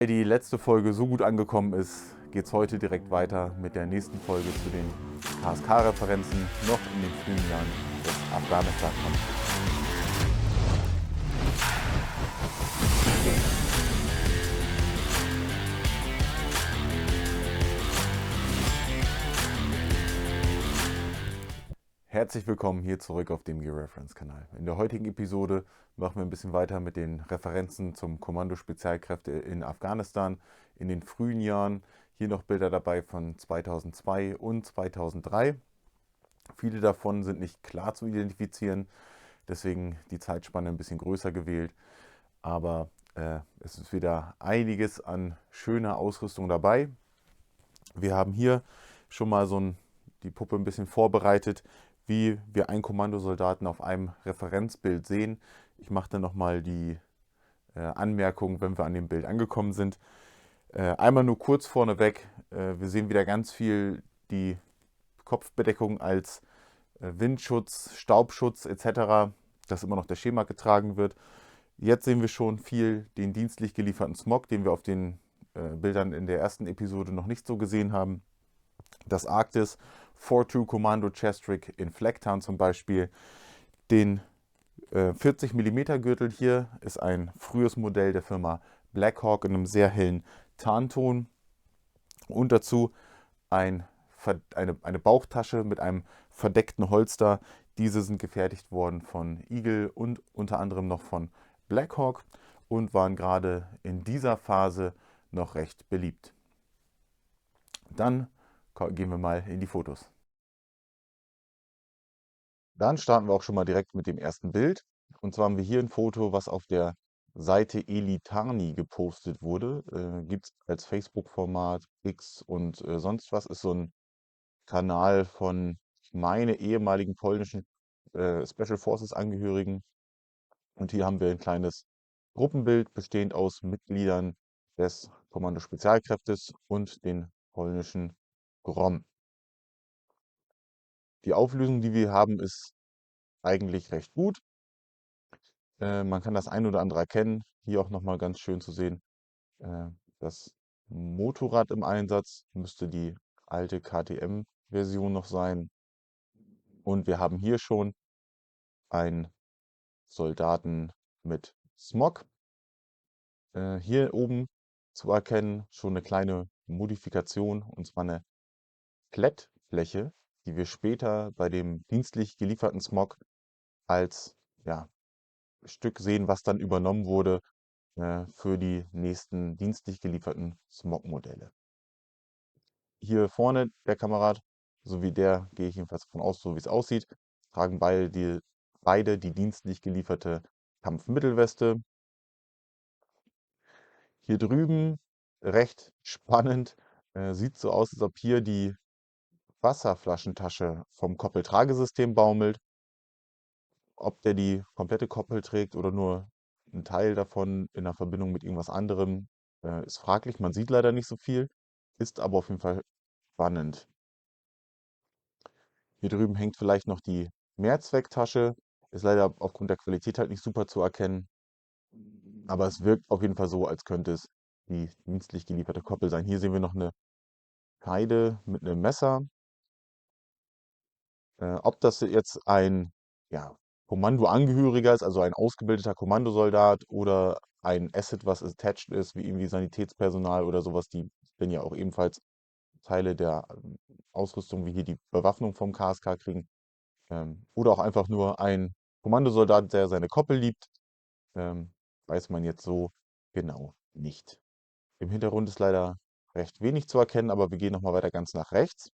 Weil die letzte Folge so gut angekommen ist, geht es heute direkt weiter mit der nächsten Folge zu den KSK-Referenzen noch in den frühen Jahren des Afghanistan-Konflikts. Herzlich willkommen hier zurück auf dem Gear-Reference-Kanal. In der heutigen Episode machen wir ein bisschen weiter mit den Referenzen zum Kommando Spezialkräfte in Afghanistan in den frühen Jahren. Hier noch Bilder dabei von 2002 und 2003. Viele davon sind nicht klar zu identifizieren, deswegen die Zeitspanne ein bisschen größer gewählt. Aber es ist wieder einiges an schöner Ausrüstung dabei. Wir haben hier schon mal die Puppe ein bisschen vorbereitet, wie wir einen Kommandosoldaten auf einem Referenzbild sehen. Ich mache dann nochmal die Anmerkung, wenn wir an dem Bild angekommen sind. Einmal nur kurz vorneweg, wir sehen wieder ganz viel die Kopfbedeckung als Windschutz, Staubschutz etc., dass immer noch der Schema getragen wird. Jetzt sehen wir schon viel den dienstlich gelieferten Smog, den wir auf den Bildern in der ersten Episode noch nicht so gesehen haben. Das Arktis 4-2 Commando Chest Rig in Flaktown zum Beispiel. Den 40 mm Gürtel hier ist ein frühes Modell der Firma Blackhawk in einem sehr hellen Tarnton. Und dazu eine Bauchtasche mit einem verdeckten Holster. Diese sind gefertigt worden von Eagle und unter anderem noch von Blackhawk und waren gerade in dieser Phase noch recht beliebt. Dann gehen wir mal in die Fotos. Dann starten wir auch schon mal direkt mit dem ersten Bild. Und zwar haben wir hier ein Foto, was auf der Seite Elitarni gepostet wurde. Gibt es als Facebook-Format, X und sonst was. Ist so ein Kanal von, ich meine, ehemaligen polnischen Special Forces Angehörigen. Und hier haben wir ein kleines Gruppenbild bestehend aus Mitgliedern des Kommando Spezialkräftes und den polnischen GROM. Die Auflösung, die wir haben, ist eigentlich recht gut. Man kann das ein oder andere erkennen. Hier auch nochmal ganz schön zu sehen, äh, das Motorrad im Einsatz müsste die alte KTM-Version noch sein. Und wir haben hier schon einen Soldaten mit Smog. Hier oben zu erkennen schon eine kleine Modifikation, und zwar eine Klettfläche, die wir später bei dem dienstlich gelieferten Smog als ja, Stück sehen, was dann übernommen wurde für die nächsten dienstlich gelieferten Smog-Modelle. Hier vorne der Kamerad, sowie der, gehe ich jedenfalls davon aus, so wie es aussieht, tragen beide die dienstlich gelieferte Kampfmittelweste. Hier drüben, recht spannend, sieht so aus, als ob hier die Wasserflaschentasche vom Koppeltragesystem baumelt. Ob der die komplette Koppel trägt oder nur ein Teil davon in der Verbindung mit irgendwas anderem, ist fraglich. Man sieht leider nicht so viel, ist aber auf jeden Fall spannend. Hier drüben hängt vielleicht noch die Mehrzwecktasche. Ist leider aufgrund der Qualität halt nicht super zu erkennen. Aber es wirkt auf jeden Fall so, als könnte es die dienstlich gelieferte Koppel sein. Hier sehen wir noch eine Kreide mit einem Messer. Ob das jetzt ein ja, Kommandoangehöriger ist, also ein ausgebildeter Kommandosoldat oder ein Asset, was attached ist, wie irgendwie Sanitätspersonal oder sowas, die sind ja auch ebenfalls Teile der Ausrüstung, wie hier die Bewaffnung vom KSK kriegen. Oder auch einfach nur ein Kommandosoldat, der seine Koppel liebt, ähm, weiß man jetzt so genau nicht. Im Hintergrund ist leider recht wenig zu erkennen, aber wir gehen nochmal weiter ganz nach rechts.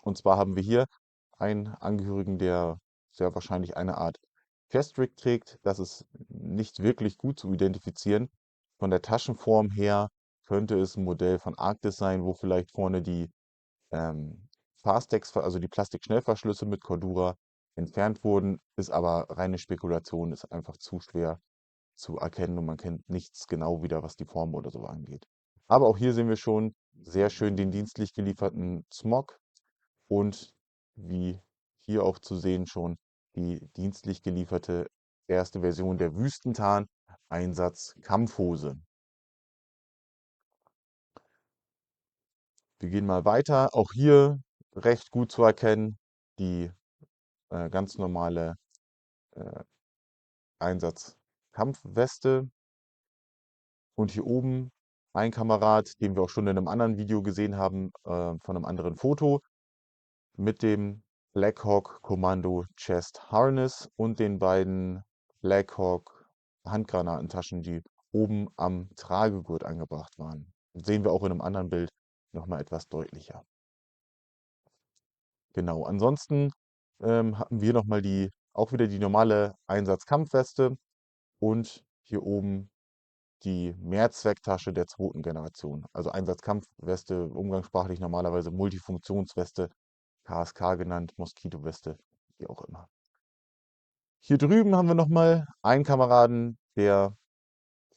Und zwar haben wir hier einen Angehörigen, der sehr wahrscheinlich eine Art Chest-Rig trägt. Das ist nicht wirklich gut zu identifizieren. Von der Taschenform her könnte es ein Modell von Arktis sein, wo vielleicht vorne die Fastex, also die Plastikschnellverschlüsse mit Cordura entfernt wurden, ist aber reine Spekulation, ist einfach zu schwer zu erkennen und man kennt nichts genau wieder, was die Form oder so angeht. Aber auch hier sehen wir schon sehr schön den dienstlich gelieferten Smog und wie hier auch zu sehen schon die dienstlich gelieferte erste Version der Wüstentarn Einsatz Kampfhose. Wir gehen mal weiter. Auch hier recht gut zu erkennen, die ganz normale äh, Einsatzkampfweste. Und hier oben ein Kamerad, den wir auch schon in einem anderen Video gesehen haben, von einem anderen Foto, mit dem Black Hawk Kommando Chest Harness und den beiden Black Hawk Handgranatentaschen, die oben am Tragegurt angebracht waren. Das sehen wir auch in einem anderen Bild nochmal etwas deutlicher. Genau, ansonsten hatten wir nochmal auch wieder die normale Einsatzkampfweste und hier oben die Mehrzwecktasche der zweiten Generation. Also Einsatzkampfweste, umgangssprachlich normalerweise Multifunktionsweste, KSK genannt, Moskitoweste, wie auch immer. Hier drüben haben wir nochmal einen Kameraden, der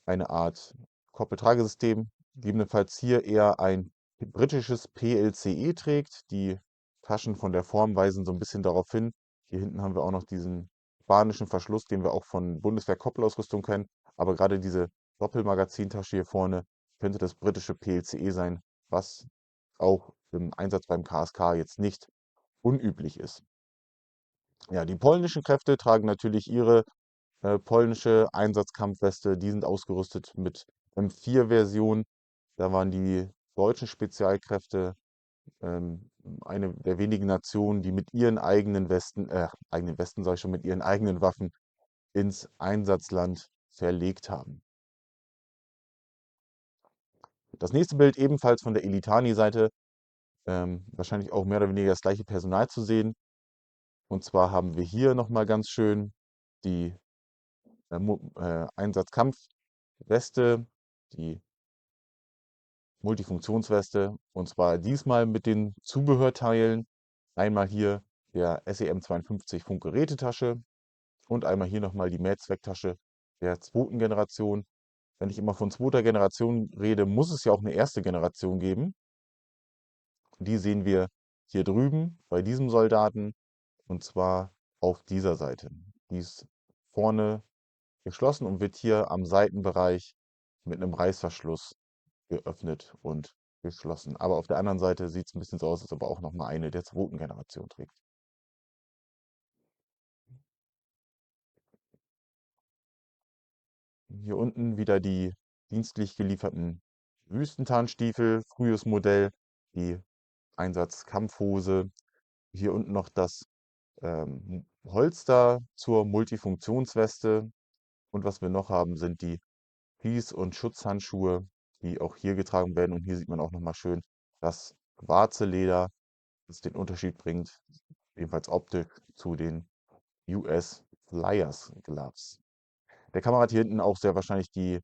eine Art Koppeltragesystem, gegebenenfalls hier eher ein britisches PLCE trägt. Die Taschen von der Form weisen so ein bisschen darauf hin. Hier hinten haben wir auch noch diesen spanischen Verschluss, den wir auch von Bundeswehr-Koppelausrüstung kennen. Aber gerade diese Doppelmagazintasche hier vorne könnte das britische PLCE sein, was auch im Einsatz beim KSK jetzt nicht unüblich ist. Ja, die polnischen Kräfte tragen natürlich ihre polnische Einsatzkampfweste. Die sind ausgerüstet mit M4-Version. Da waren die deutschen Spezialkräfte eine der wenigen Nationen, die mit ihren eigenen Westen sage ich schon, mit ihren eigenen Waffen ins Einsatzland verlegt haben. Das nächste Bild ebenfalls von der Elitani-Seite, wahrscheinlich auch mehr oder weniger das gleiche Personal zu sehen. Und zwar haben wir hier nochmal ganz schön die Einsatzkampfweste, die Multifunktionsweste, und zwar diesmal mit den Zubehörteilen. Einmal hier der SEM52 Funkgerätetasche und einmal hier nochmal die Mehrzwecktasche der zweiten Generation. Wenn ich immer von zweiter Generation rede, muss es ja auch eine erste Generation geben. Die sehen wir hier drüben bei diesem Soldaten, und zwar auf dieser Seite. Die ist vorne geschlossen und wird hier am Seitenbereich mit einem Reißverschluss geöffnet und geschlossen. Aber auf der anderen Seite sieht es ein bisschen so aus, als ob er auch noch mal eine der zweiten Generation trägt. Hier unten wieder die dienstlich gelieferten Wüstentarnstiefel, frühes Modell, die Einsatzkampfhose. Hier unten noch das Holster zur Multifunktionsweste. Und was wir noch haben, sind die Peace- und Schutzhandschuhe, die auch hier getragen werden. Und hier sieht man auch nochmal schön das schwarze Leder, das den Unterschied bringt, ebenfalls optisch, zu den US Flyers Gloves. Der Kamerad hier hinten auch sehr wahrscheinlich die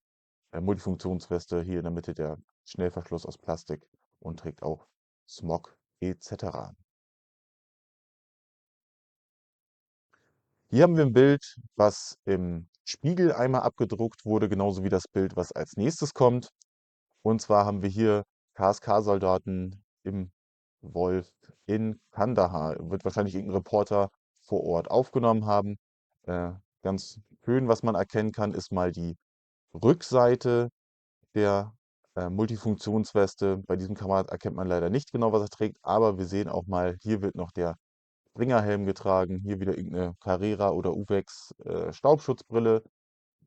Multifunktionsweste, hier in der Mitte der Schnellverschluss aus Plastik und trägt auch Smog etc. Hier haben wir ein Bild, was im Spiegel einmal abgedruckt wurde, genauso wie das Bild, was als nächstes kommt. Und zwar haben wir hier KSK-Soldaten im Wolf in Kandahar. Wird wahrscheinlich irgendein Reporter vor Ort aufgenommen haben. Äh, Ganz schön, was man erkennen kann, ist mal die Rückseite der Multifunktionsweste. Bei diesem Kamerad erkennt man leider nicht genau, was er trägt, aber wir sehen auch mal, hier wird noch der Springerhelm getragen, hier wieder irgendeine Carrera oder Uvex Staubschutzbrille.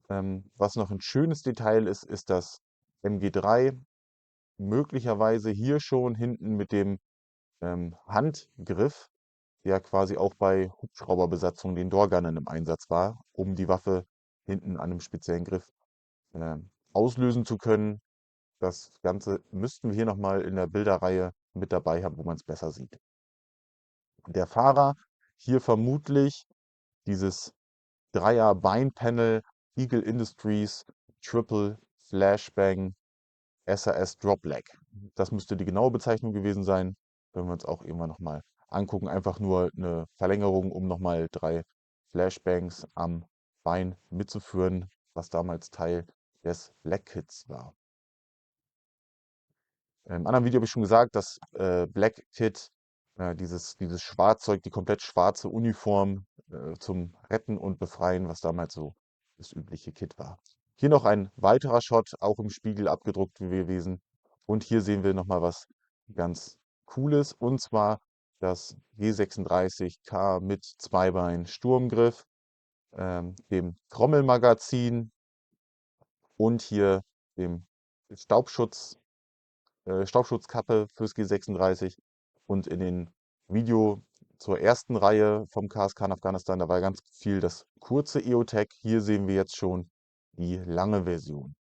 Was noch ein schönes Detail ist, ist das MG3, möglicherweise hier schon hinten mit dem Handgriff, der quasi auch bei Hubschrauberbesatzungen, den Doorgunnern im Einsatz war, um die Waffe hinten an einem speziellen Griff auslösen zu können. Das Ganze müssten wir hier nochmal in der Bilderreihe mit dabei haben, wo man es besser sieht. Der Fahrer hier vermutlich dieses Dreier Beinpanel Eagle Industries Triple Flashbang SAS Dropleg. Das müsste die genaue Bezeichnung gewesen sein. Wenn wir uns auch irgendwann nochmal angucken. Einfach nur eine Verlängerung, um nochmal 3 Flashbangs am Bein mitzuführen, was damals Teil des Black Kits war. Im anderen Video habe ich schon gesagt, dass Black Kit, dieses Schwarzzeug, die komplett schwarze Uniform zum Retten und Befreien, was damals so das übliche Kit war. Hier noch ein weiterer Shot, auch im Spiegel abgedruckt gewesen. Und hier sehen wir nochmal was ganz Cooles, und zwar das G36K mit Zweibein Sturmgriff, dem Trommelmagazin und hier dem Staubschutz, Staubschutzkappe fürs G36. Und in den Video zur ersten Reihe vom KSK in Afghanistan, da war ganz viel das kurze EOTech. Hier sehen wir jetzt schon die lange Version.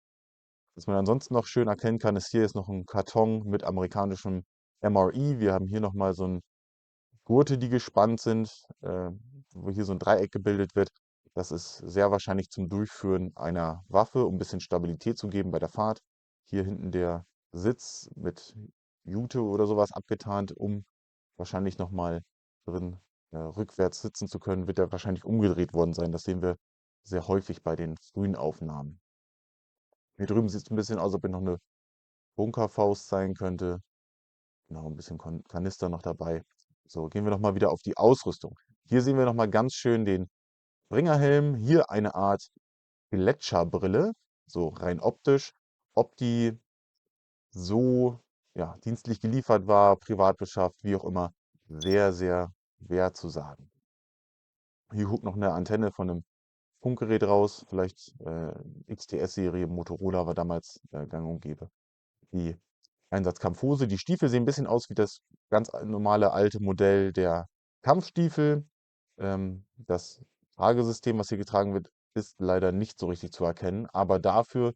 Was man ansonsten noch schön erkennen kann, ist, hier ist noch ein Karton mit amerikanischem MRE. Wir haben hier nochmal so ein Gurte, die gespannt sind, wo hier so ein Dreieck gebildet wird. Das ist sehr wahrscheinlich zum Durchführen einer Waffe, um ein bisschen Stabilität zu geben bei der Fahrt. Hier hinten der Sitz mit Jute oder sowas abgetarnt, um wahrscheinlich nochmal drin rückwärts sitzen zu können, wird er wahrscheinlich umgedreht worden sein. Das sehen wir sehr häufig bei den frühen Aufnahmen. Hier drüben sieht es ein bisschen aus, als ob hier noch eine Bunkerfaust sein könnte. Genau, ein bisschen Kanister noch dabei. So, gehen wir noch mal wieder auf die Ausrüstung. Hier sehen wir noch mal ganz schön den Bringerhelm. Hier eine Art Gletscherbrille, so rein optisch. Ob die so ja, dienstlich geliefert war, privat beschafft, wie auch immer, sehr, sehr schwer zu sagen. Hier guckt noch eine Antenne von einem Funkgerät raus, vielleicht XTS-Serie, Motorola war damals gang und gäbe. Die Einsatzkampfhose. Die Stiefel sehen ein bisschen aus wie das ganz normale alte Modell der Kampfstiefel. Das Tragesystem, was hier getragen wird, ist leider nicht so richtig zu erkennen, aber dafür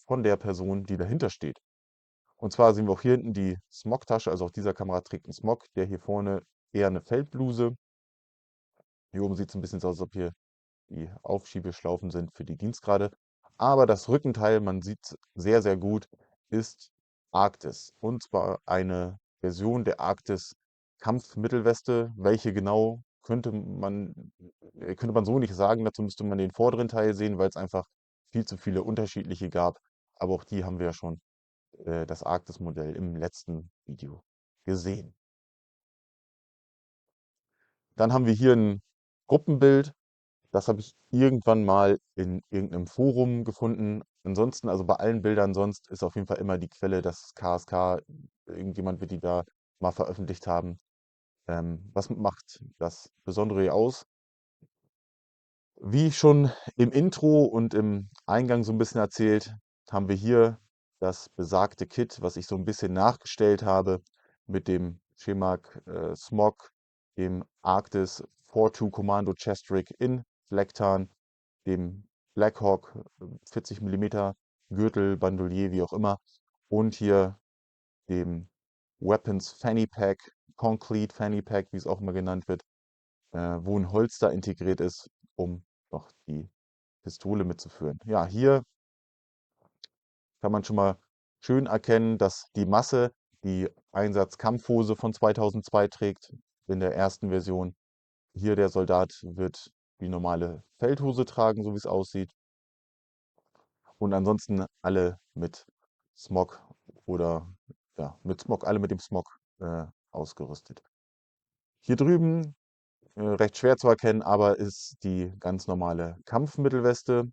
von der Person, die dahinter steht. Und zwar sehen wir auch hier hinten die Smog-Tasche, also auch dieser Kamerad trägt einen Smog, der hier vorne eher eine Feldbluse. Hier oben sieht es ein bisschen so aus, als ob hier die Aufschiebeschlaufen sind für die Dienstgrade. Aber das Rückenteil, man sieht sehr, sehr gut, ist Arktis. Und zwar eine Version der Arktis Kampfmittelweste. Welche genau könnte man so nicht sagen. Dazu müsste man den vorderen Teil sehen, weil es einfach viel zu viele unterschiedliche gab. Aber auch die haben wir ja schon, das Arktis-Modell im letzten Video gesehen. Dann haben wir hier ein Gruppenbild. Das habe ich irgendwann mal in irgendeinem Forum gefunden. Ansonsten, also bei allen Bildern sonst, ist auf jeden Fall immer die Quelle das KSK. Irgendjemand wird die da mal veröffentlicht haben. Was macht das Besondere hier aus? Wie schon im Intro und im Eingang so ein bisschen erzählt, haben wir hier das besagte Kit, was ich so ein bisschen nachgestellt habe mit dem Schemag Smog, dem Arktis 4-2 Commando Chest Rig in Blacktan, dem Blackhawk 40 mm Gürtel, Bandolier, wie auch immer, und hier dem Weapons Fanny Pack, Concrete Fanny Pack, wie es auch immer genannt wird, wo ein Holster integriert ist, um noch die Pistole mitzuführen. Ja, hier kann man schon mal schön erkennen, dass die Masse die Einsatzkampfhose von 2002 trägt in der ersten Version. Hier der Soldat wird die normale Feldhose tragen, so wie es aussieht. Und ansonsten alle mit Smog oder ja, mit Smog, alle mit dem Smog ausgerüstet. Hier drüben recht schwer zu erkennen, aber ist die ganz normale Kampfmittelweste.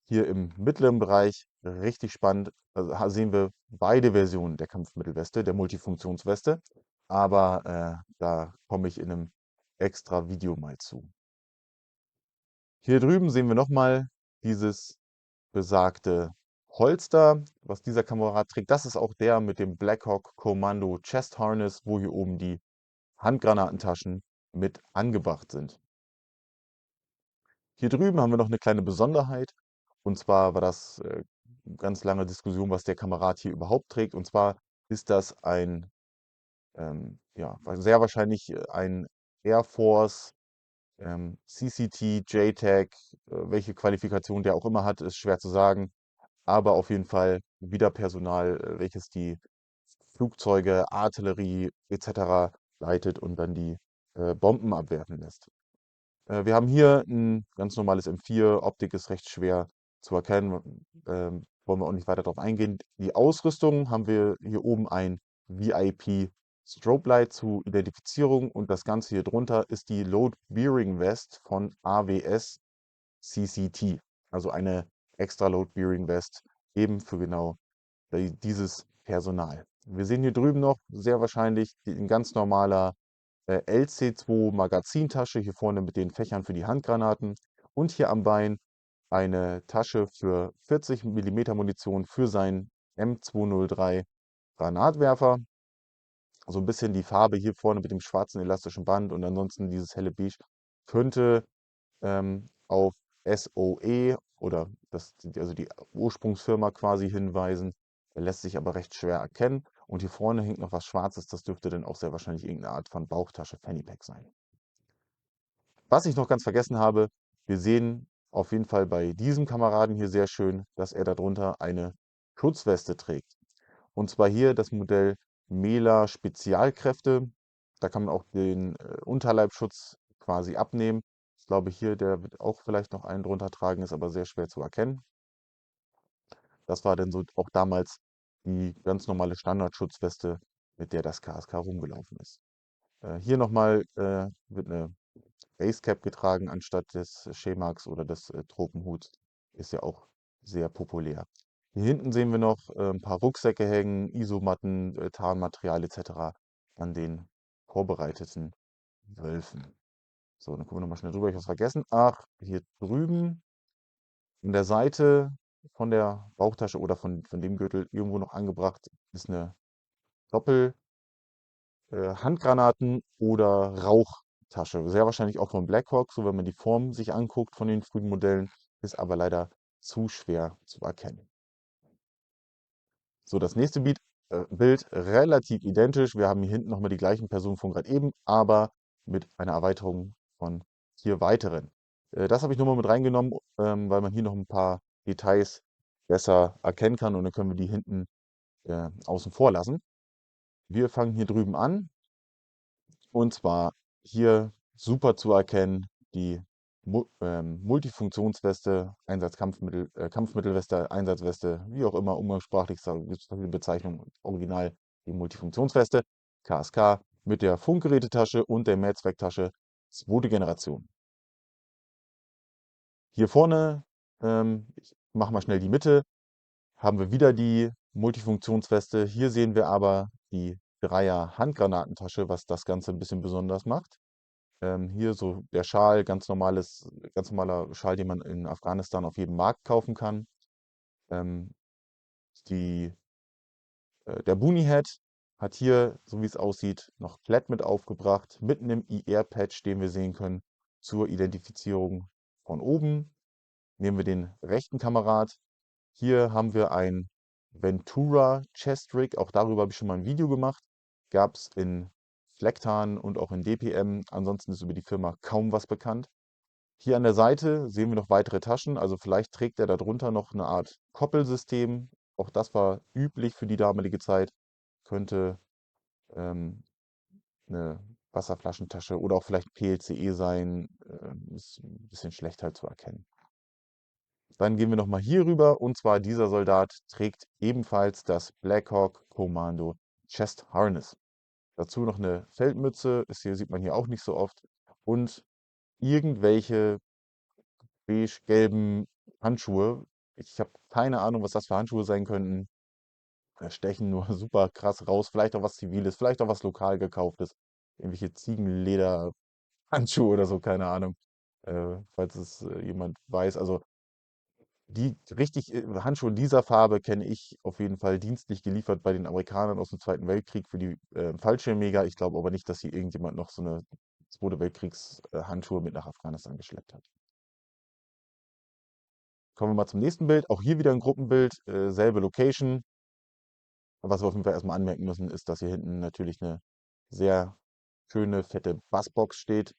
Hier im mittleren Bereich richtig spannend. Also sehen wir beide Versionen der Kampfmittelweste, der Multifunktionsweste. Aber da komme ich in einem extra Video mal zu. Hier drüben sehen wir nochmal dieses besagte Holster, was dieser Kamerad trägt. Das ist auch der mit dem Blackhawk Commando Chest Harness, wo hier oben die Handgranatentaschen mit angebracht sind. Hier drüben haben wir noch eine kleine Besonderheit. Und zwar war das ganz lange Diskussion, was der Kamerad hier überhaupt trägt. Und zwar ist das ein, ja, sehr wahrscheinlich ein Air Force CCT, JTAG, welche Qualifikation der auch immer hat, ist schwer zu sagen. Aber auf jeden Fall wieder Personal, welches die Flugzeuge, Artillerie etc. leitet und dann die Bomben abwerfen lässt. Wir haben hier ein ganz normales M4. Optik ist recht schwer zu erkennen. Wollen wir auch nicht weiter darauf eingehen. Die Ausrüstung haben wir hier oben ein VIP Strobe Light zur Identifizierung, und das Ganze hier drunter ist die Load Bearing Vest von AWS CCT. Also eine extra Load Bearing Vest eben für genau dieses Personal. Wir sehen hier drüben noch sehr wahrscheinlich ein ganz normaler LC2 Magazintasche, hier vorne mit den Fächern für die Handgranaten und hier am Bein eine Tasche für 40 Millimeter Munition für seinen M203 Granatwerfer. So ein bisschen die Farbe hier vorne mit dem schwarzen elastischen Band und ansonsten dieses helle Beige könnte auf SOE oder also die Ursprungsfirma quasi hinweisen, lässt sich aber recht schwer erkennen. Und hier vorne hängt noch was Schwarzes, das dürfte dann auch sehr wahrscheinlich irgendeine Art von Bauchtasche, Fanny Pack sein. Was ich noch ganz vergessen habe, wir sehen auf jeden Fall bei diesem Kameraden hier sehr schön, dass er darunter eine Schutzweste trägt. Und zwar hier das Modell Mela Spezialkräfte. Da kann man auch den Unterleibschutz quasi abnehmen. Ich glaube hier, der wird auch vielleicht noch einen drunter tragen, ist aber sehr schwer zu erkennen. Das war dann so auch damals die ganz normale Standardschutzweste, mit der das KSK rumgelaufen ist. Hier nochmal wird eine Basecap getragen anstatt des Schemarks oder des Tropenhuts. Ist ja auch sehr populär. Hier hinten sehen wir noch ein paar Rucksäcke hängen, Isomatten, Tarnmaterial etc. an den vorbereiteten Wölfen. So, dann gucken wir nochmal schnell drüber. Ich habe was vergessen. Ach, hier drüben an der Seite von der Bauchtasche oder von dem Gürtel irgendwo noch angebracht ist eine Doppel- Handgranaten- oder Rauchtasche. Sehr wahrscheinlich auch von Blackhawk, so wenn man die Form sich anguckt von den frühen Modellen, ist aber leider zu schwer zu erkennen. So, das nächste Bild relativ identisch. Wir haben hier hinten nochmal die gleichen Personen von gerade eben, aber mit einer Erweiterung von 4 weiteren. Das habe ich nur mal mit reingenommen, weil man hier noch ein paar Details besser erkennen kann und dann können wir die hinten außen vor lassen. Wir fangen hier drüben an. Und zwar hier super zu erkennen, die Multifunktionsweste, Kampfmittelweste, Einsatzweste, wie auch immer umgangssprachlich gibt es die Bezeichnung, original die Multifunktionsweste, KSK mit der Funkgerätetasche und der Mehrzwecktasche, zweite Generation. Hier vorne, ich mache mal schnell die Mitte, haben wir wieder die Multifunktionsweste. Hier sehen wir aber die Dreier Handgranatentasche, was das Ganze ein bisschen besonders macht. Hier so der Schal, ganz normaler Schal, den man in Afghanistan auf jedem Markt kaufen kann. Ähm, die, der Boonie Head hat hier, so wie es aussieht, noch Klett mit aufgebracht, mit einem IR-Patch, den wir sehen können, zur Identifizierung von oben. Nehmen wir den rechten Kamerad. Hier haben wir ein Ventura Chest Rig. Auch darüber habe ich schon mal ein Video gemacht. Gab es in Flecktarn und auch in DPM. Ansonsten ist über die Firma kaum was bekannt. Hier an der Seite sehen wir noch weitere Taschen. Also vielleicht trägt er darunter noch eine Art Koppelsystem. Auch das war üblich für die damalige Zeit. Könnte ähm, eine Wasserflaschentasche oder auch vielleicht PLCE sein. Ist ein bisschen schlecht halt zu erkennen. Dann gehen wir nochmal hier rüber und zwar dieser Soldat trägt ebenfalls das Blackhawk Commando Chest Harness. Dazu noch eine Feldmütze, sieht man hier auch nicht so oft. Und irgendwelche beige-gelben Handschuhe. Ich habe keine Ahnung, was das für Handschuhe sein könnten. Stechen nur super krass raus. Vielleicht auch was Ziviles, vielleicht auch was lokal gekauftes. Irgendwelche Ziegenleder-Handschuhe oder so, keine Ahnung. Falls es jemand weiß. Also die richtig Handschuhe in dieser Farbe kenne ich auf jeden Fall dienstlich geliefert bei den Amerikanern aus dem Zweiten Weltkrieg für die Fallschirmjäger. Ich glaube aber nicht, dass hier irgendjemand noch so eine Zweite Weltkriegs-Handschuhe mit nach Afghanistan geschleppt hat. Kommen wir mal zum nächsten Bild. Auch hier wieder ein Gruppenbild, selbe Location. Was wir auf jeden Fall erstmal anmerken müssen, ist, dass hier hinten natürlich eine sehr schöne, fette Bassbox steht,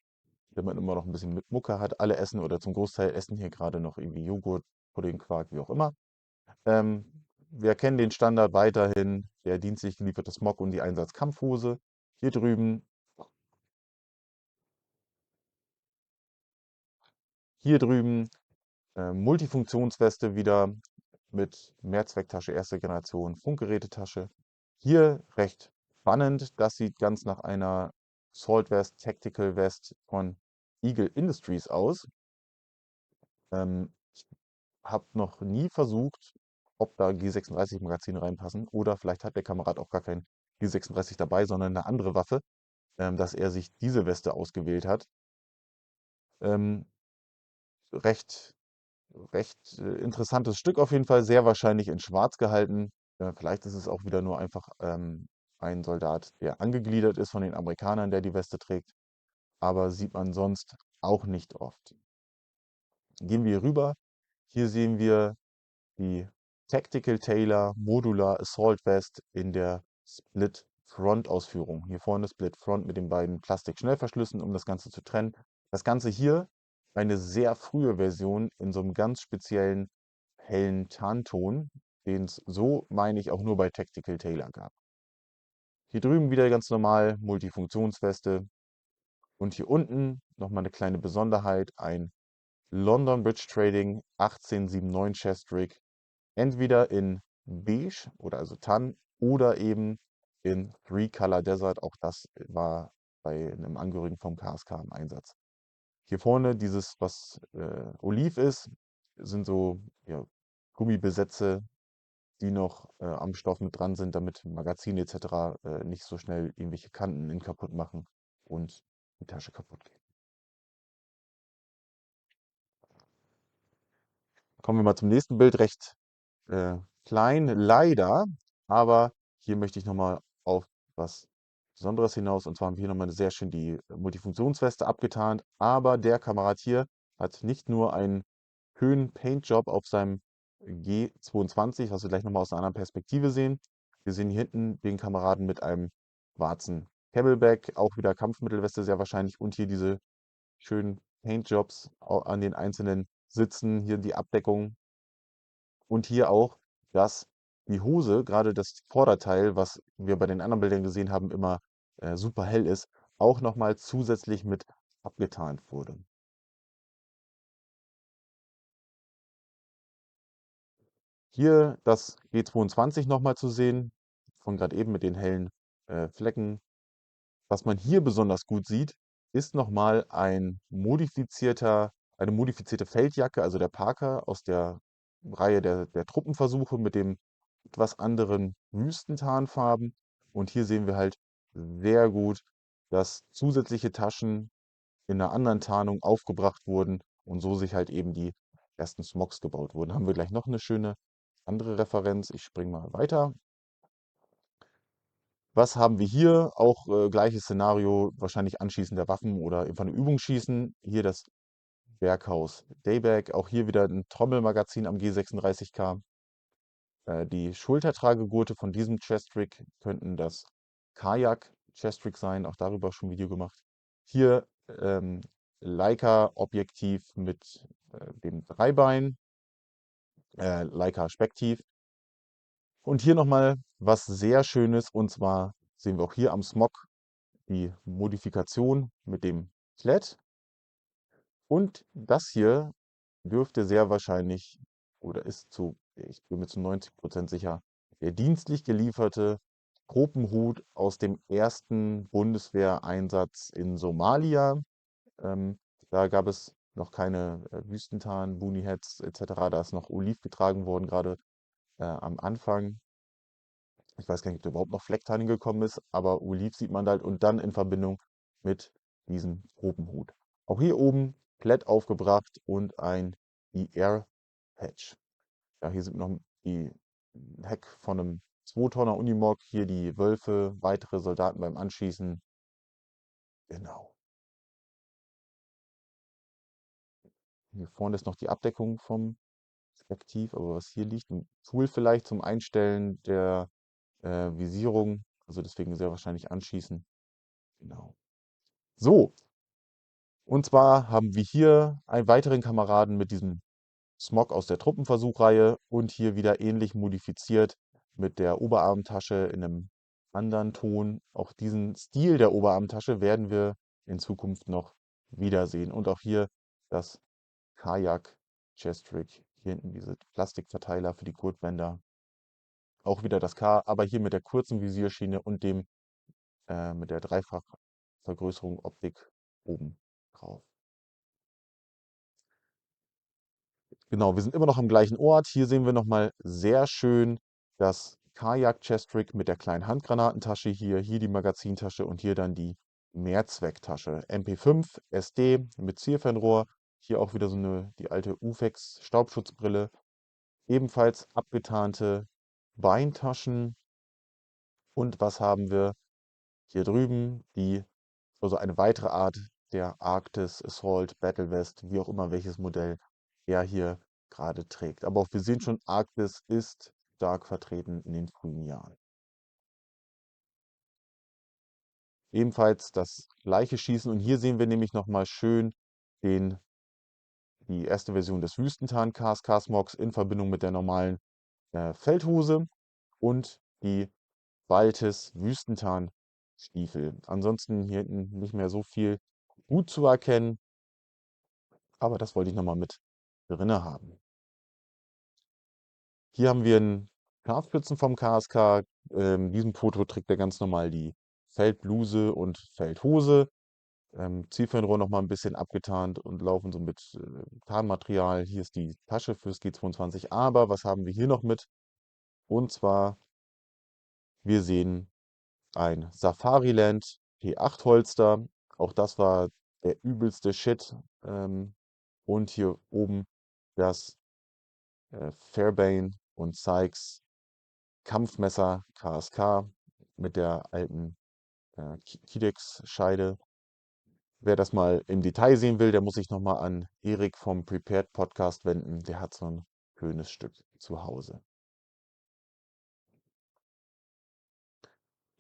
wenn man immer noch ein bisschen mit Mucke hat. Alle essen oder zum Großteil essen hier gerade noch irgendwie Joghurt, Pudding, Quark, wie auch immer. Wir kennen den Standard weiterhin, der dienstlich gelieferte Smog und die Einsatzkampfhose. Hier drüben, hier drüben Multifunktionsweste wieder mit Mehrzwecktasche erste Generation, Funkgerätetasche. Hier recht spannend, das sieht ganz nach einer Assault Vest, Tactical Vest von Eagle Industries aus. Ich habe noch nie versucht, ob da G36-Magazine reinpassen. Oder vielleicht hat der Kamerad auch gar kein G36 dabei, sondern eine andere Waffe, dass er sich diese Weste ausgewählt hat. Ähm, recht interessantes Stück auf jeden Fall, sehr wahrscheinlich in Schwarz gehalten. Vielleicht ist es auch wieder nur einfach ein Soldat, der angegliedert ist von den Amerikanern, der die Weste trägt, aber sieht man sonst auch nicht oft. Gehen wir rüber. Hier sehen wir die Tactical Tailor Modular Assault Vest in der Split Front Ausführung. Hier vorne Split Front mit den beiden Plastik-Schnellverschlüssen, um das Ganze zu trennen. Das Ganze hier eine sehr frühe Version in so einem ganz speziellen hellen Tarnton, den es so, meine ich, auch nur bei Tactical Tailor gab. Hier drüben wieder ganz normal Multifunktionsweste und hier unten nochmal eine kleine Besonderheit, ein London Bridge Trading 1879 Chest Rig, entweder in beige oder also Tan oder eben in Three Color Desert. Auch das war bei einem Angehörigen vom KSK im Einsatz. Hier vorne dieses, was Oliv ist, sind so ja, Gummibesätze, die noch am Stoff mit dran sind, damit Magazine etc. Nicht so schnell irgendwelche Kanten in kaputt machen und die Tasche kaputt geht. Kommen wir mal zum nächsten Bild, recht äh, klein, leider, aber hier möchte ich nochmal auf was Besonderes hinaus. Und zwar haben wir hier nochmal sehr schön die Multifunktionsweste abgetarnt, aber der Kamerad hier hat nicht nur einen Höhen-Paint-Job auf seinem G22, was wir gleich nochmal aus einer anderen Perspektive sehen. Wir sehen hier hinten den Kameraden mit einem schwarzen Camelback, auch wieder Kampfmittelweste sehr wahrscheinlich, und hier diese schönen Paint-Jobs an den einzelnen Sitzen, hier die Abdeckung und hier auch, dass die Hose, gerade das Vorderteil, was wir bei den anderen Bildern gesehen haben, immer super hell ist, auch nochmal zusätzlich mit abgetarnt wurde. Hier das G22 nochmal zu sehen, von gerade eben mit den hellen Flecken. Was man hier besonders gut sieht, ist nochmal eine modifizierte Feldjacke, also der Parker aus der Reihe der Truppenversuche mit dem etwas anderen Wüstentarnfarben. Und hier sehen wir halt sehr gut, dass zusätzliche Taschen in einer anderen Tarnung aufgebracht wurden und so sich halt eben die ersten Smogs gebaut wurden. Haben wir gleich noch eine schöne andere Referenz. Ich springe mal weiter. Was haben wir hier? Auch gleiches Szenario, wahrscheinlich Anschießen der Waffen oder von der Übung schießen. Hier das Berghaus Dayback. Auch hier wieder ein Trommelmagazin am G36K. Die Schultertragegurte von diesem Chest-Rig könnten das Kajak Chest-Rig sein. Auch darüber schon ein Video gemacht. Hier Leica-Objektiv mit dem Dreibein, Leica-Spektiv. Und hier nochmal was sehr Schönes. Und zwar sehen wir auch hier am Smog die Modifikation mit dem Klett. Und das hier dürfte sehr wahrscheinlich oder ist zu, ich bin mir zu 90% sicher, der dienstlich gelieferte Tropenhut aus dem ersten Bundeswehreinsatz in Somalia. Ähm, Da gab es noch keine Wüstentarn, Boonie Hats etc. Da ist noch Oliv getragen worden, gerade am Anfang. Ich weiß gar nicht, ob da überhaupt noch Flecktarning gekommen ist, aber Oliv sieht man halt und dann in Verbindung mit diesem Tropenhut. Auch hier oben Klett aufgebracht und ein Air Patch. Ja, hier sind noch die Heck von einem 2-Tonner Unimog, hier die Wölfe, weitere Soldaten beim Anschießen. Genau. Hier vorne ist noch die Abdeckung vom Spektiv, aber was hier liegt, ein Tool vielleicht zum Einstellen der Visierung, also deswegen sehr wahrscheinlich anschießen. Genau. So, und zwar haben wir hier einen weiteren Kameraden mit diesem Smog aus der Truppenversuchreihe und hier wieder ähnlich modifiziert mit der Oberarmtasche in einem anderen Ton. Auch diesen Stil der Oberarmtasche werden wir in Zukunft noch wiedersehen. Und auch hier das Kajak Chest Rig. Hier hinten diese Plastikverteiler für die Gurtbänder. Auch wieder das K, aber hier mit der kurzen Visierschiene und dem mit der Dreifachvergrößerung Optik oben drauf. Genau, wir sind immer noch am gleichen Ort. Hier sehen wir nochmal sehr schön das Kajak-Chest-Rig mit der kleinen Handgranatentasche hier die Magazintasche und hier dann die Mehrzwecktasche. MP5, SD mit Zielfernrohr. Hier auch wieder die alte Ufex Staubschutzbrille. Ebenfalls abgetarnte Beintaschen. Und was haben wir hier drüben? Also eine weitere Art der Arktis Assault Battle Vest, wie auch immer welches Modell er hier gerade trägt. Aber auch wir sehen schon, Arktis ist stark vertreten in den frühen Jahren. Ebenfalls das gleiche Schießen und hier sehen wir nämlich nochmal schön den, die erste Version des Wüstentarn KSK Smogs in Verbindung mit der normalen Feldhose und die Baltis Wüstentarnstiefel. Ansonsten hier hinten nicht mehr so viel gut zu erkennen, aber das wollte ich nochmal mit drinne haben. Hier haben wir einen Scharfschützen vom KSK. In diesem Foto trägt er ganz normal die Feldbluse und Feldhose. Zielfernrohr noch mal ein bisschen abgetarnt und laufen so mit Tarnmaterial. Hier ist die Tasche fürs G22. Aber was haben wir hier noch mit? Und zwar, wir sehen ein Safariland P8 Holster. Auch das war der übelste Shit. Und hier oben das Fairbairn und Sykes Kampfmesser KSK mit der alten Kydex-Scheide. Wer das mal im Detail sehen will, der muss sich nochmal an Erik vom Prepared Podcast wenden. Der hat so ein schönes Stück zu Hause.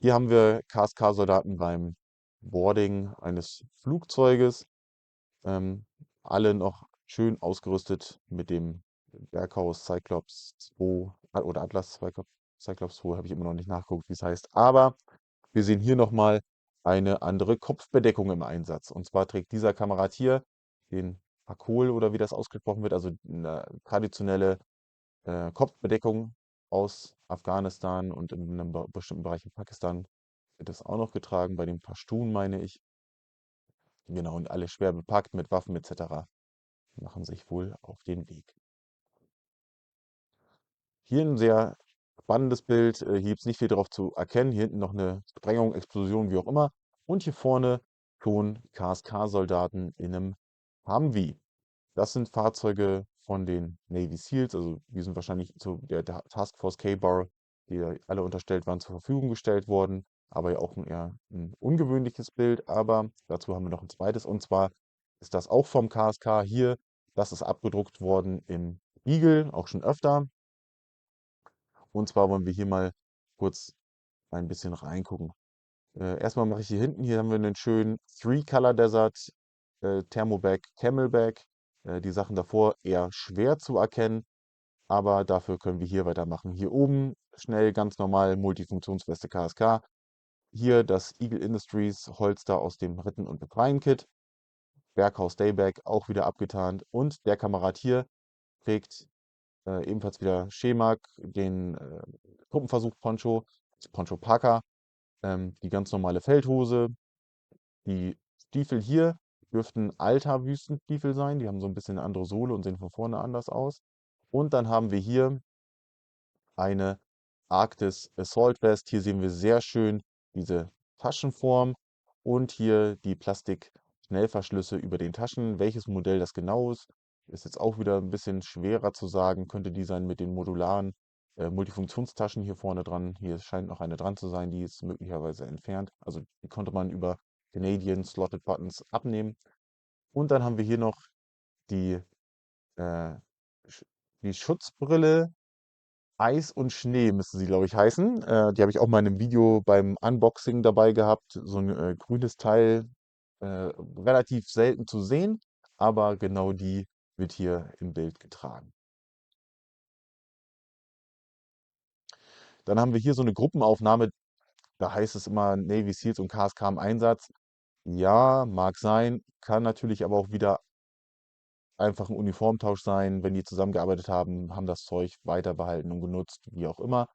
Hier haben wir KSK-Soldaten beim Boarding eines Flugzeuges. Ähm, alle noch schön ausgerüstet mit dem Berghaus Cyclops 2 oder Atlas Cyclops 2, habe ich immer noch nicht nachgeguckt, wie es heißt. Aber wir sehen hier nochmal eine andere Kopfbedeckung im Einsatz. Und zwar trägt dieser Kamerad hier den Pakol oder wie das ausgesprochen wird, also eine traditionelle Kopfbedeckung aus Afghanistan und in einem bestimmten Bereich in Pakistan wird das auch noch getragen, bei den Pashtun meine ich. Genau, und alle schwer bepackt mit Waffen etc. machen sich wohl auf den Weg. Hier ein sehr spannendes Bild. Hier gibt es nicht viel drauf zu erkennen. Hier hinten noch eine Sprengung, Explosion, wie auch immer. Und hier vorne schon KSK-Soldaten in einem Humvee. Das sind Fahrzeuge von den Navy SEALs, also die sind wahrscheinlich zu der Task Force K-Bar, die ja alle unterstellt waren, zur Verfügung gestellt worden. Aber ja auch eher ein ungewöhnliches Bild. Aber dazu haben wir noch ein zweites. Und zwar ist das auch vom KSK hier. Das ist abgedruckt worden im Eagle, auch schon öfter. Und zwar wollen wir hier mal kurz ein bisschen reingucken. Erstmal mache ich hier hinten, hier haben wir einen schönen Three-Color Desert Thermobag, Camelback. Die Sachen davor eher schwer zu erkennen, aber dafür können wir hier weitermachen. Hier oben schnell ganz normal Multifunktionsweste KSK. Hier das Eagle Industries Holster aus dem Ritten- und Befreien-Kit. Berghaus Dayback auch wieder abgetarnt. Und der Kamerad hier trägt ebenfalls wieder Schemak, den Truppenversuch Poncho, Poncho Parker, die ganz normale Feldhose. Die Stiefel hier dürften alter Wüstenstiefel sein. Die haben so ein bisschen eine andere Sohle und sehen von vorne anders aus. Und dann haben wir hier eine Arktis Assault Vest. Hier sehen wir sehr schön diese Taschenform und hier die Plastik-Schnellverschlüsse über den Taschen. Welches Modell das genau ist jetzt auch wieder ein bisschen schwerer zu sagen. Könnte die sein mit den modularen Multifunktionstaschen hier vorne dran. Hier scheint noch eine dran zu sein, die ist möglicherweise entfernt. Also die konnte man über Canadian Slotted Buttons abnehmen. Und dann haben wir hier noch die, äh, die Schutzbrille Eis und Schnee müsste sie, glaube ich, heißen. Die habe ich auch mal in einem Video beim Unboxing dabei gehabt. So ein grünes Teil, relativ selten zu sehen, aber genau die wird hier im Bild getragen. Dann haben wir hier so eine Gruppenaufnahme, da heißt es immer Navy SEALs und KSK im Einsatz. Ja, mag sein, kann natürlich aber auch wieder einfach ein Uniformtausch sein. Wenn die zusammengearbeitet haben, haben das Zeug weiter behalten und genutzt, wie auch immer.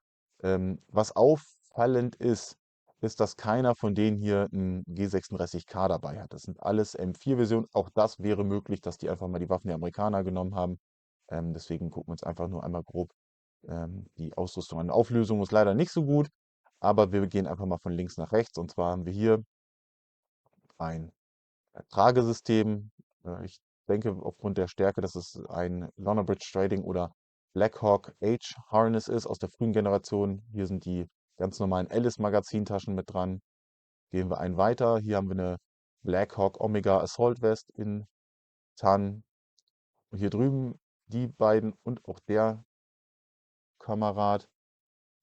Was auffallend ist, ist, dass keiner von denen hier 'n G36K dabei hat. Das sind alles M4-Versionen. Auch das wäre möglich, dass die einfach mal die Waffen der Amerikaner genommen haben. Deswegen gucken wir uns einfach nur einmal grob die Ausrüstung an. Auflösung ist leider nicht so gut, aber wir gehen einfach mal von links nach rechts. Und zwar haben wir hier ein Tragesystem. Ich denke aufgrund der Stärke, dass es ein London Bridge Trading oder Blackhawk H Harness ist aus der frühen Generation. Hier sind die ganz normalen Alice Magazintaschen mit dran. Gehen wir einen weiter. Hier haben wir eine Blackhawk Omega Assault Vest in Tan. Und hier drüben die beiden und auch der Kamerad.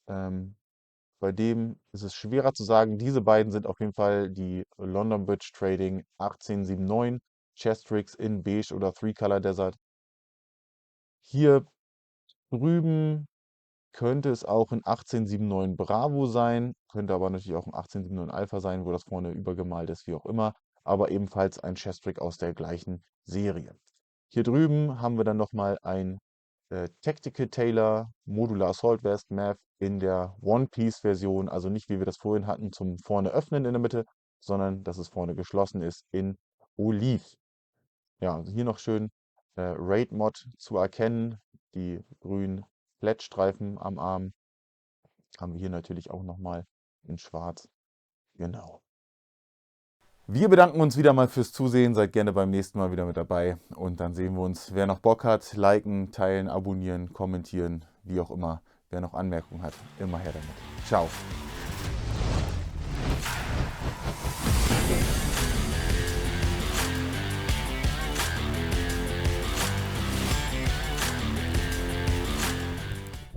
Ähm, Bei dem ist es schwerer zu sagen. Diese beiden sind auf jeden Fall die London Bridge Trading 1879 Chestrix in Beige oder Three Color Desert. Hier drüben könnte es auch ein 1879 Bravo sein, könnte aber natürlich auch ein 1879 Alpha sein, wo das vorne übergemalt ist, wie auch immer, aber ebenfalls ein Chestrick aus der gleichen Serie. Hier drüben haben wir dann nochmal ein Tactical Tailor Modular Assault Vest Mav in der One-Piece-Version, also nicht wie wir das vorhin hatten, zum vorne öffnen in der Mitte, sondern dass es vorne geschlossen ist in Oliv. Ja, also hier noch schön Raid-Mod zu erkennen, die grünen Flat-Streifen am Arm haben wir hier natürlich auch nochmal in Schwarz. Genau. Wir bedanken uns wieder mal fürs Zusehen. Seid gerne beim nächsten Mal wieder mit dabei. Und dann sehen wir uns. Wer noch Bock hat, liken, teilen, abonnieren, kommentieren, wie auch immer. Wer noch Anmerkungen hat, immer her damit. Ciao.